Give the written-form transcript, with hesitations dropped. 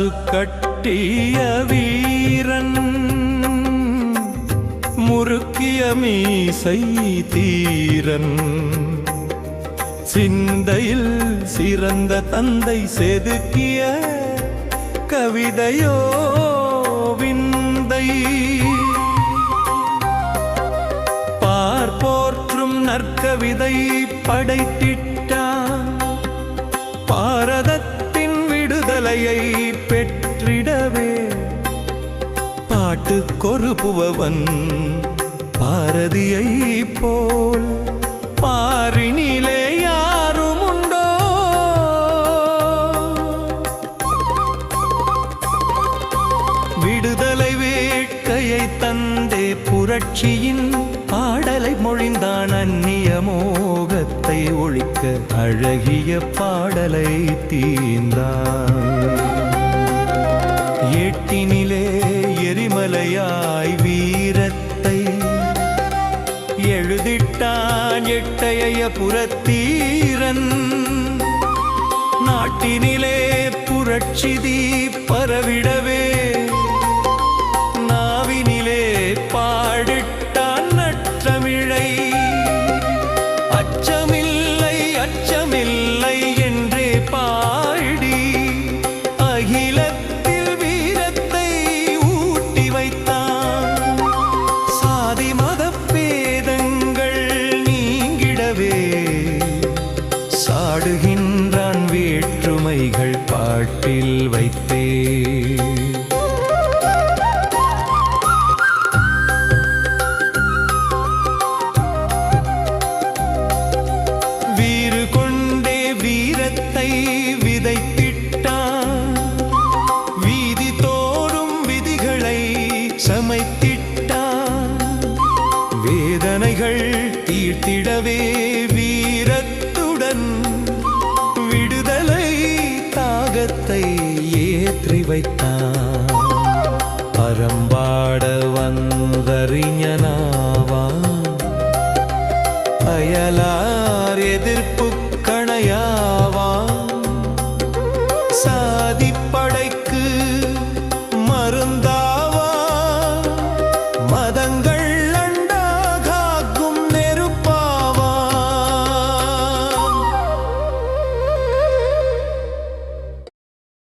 முரசு கட்டிய வீரன் முறுக்கிய மீசை தீரன் சிந்தையில் சிறந்த தந்தை செதுக்கிய கவிதையோ விந்தை பார்ப்போற்றும் நற்கவிதை படைத்திட்டான் பாரதத்தின் விடுதலையை பெற்றிடவே பாட்டுக்கொரு புவவன் பாரதியை போல் பாரினிலே யாரும் உண்டோ விடுதலை வேட்கையை தந்தே புரட்சியின் பாடலை மொழிந்தான் அந்நிய மோகத்தை ஒழிக்க அழகிய பாடலை தீந்தான் எட்டினிலே எரிமலையாய் வீரத்தை எழுதிட்டான் எட்டைய புரத்தீரன் நாட்டினிலே புரட்சிதி பரவிடவே நாவினிலே பாடிட்டான் நற்றமிழை அச்சமில்லை அச்சமில்லை என்றே பாடி அகிலத்தில் வீரத்தை ஊட்டி வைத்தான் சாதி மத பேதங்கள் நீங்கிடவே சாடுகின்றான் வேற்றுமைகள் பாட்டில் வைத்தே வீறு கொண்டே வீரத்தை விதைத்திட்டான் வீதி தோறும் விதிகளை சமைத்திட்டான் வேதனைகள் தீர்த்திடவே வீரத்துடன் விடுதலை தாகத்தை ஏற்றி வைத்தான் அறம்பாட வந்த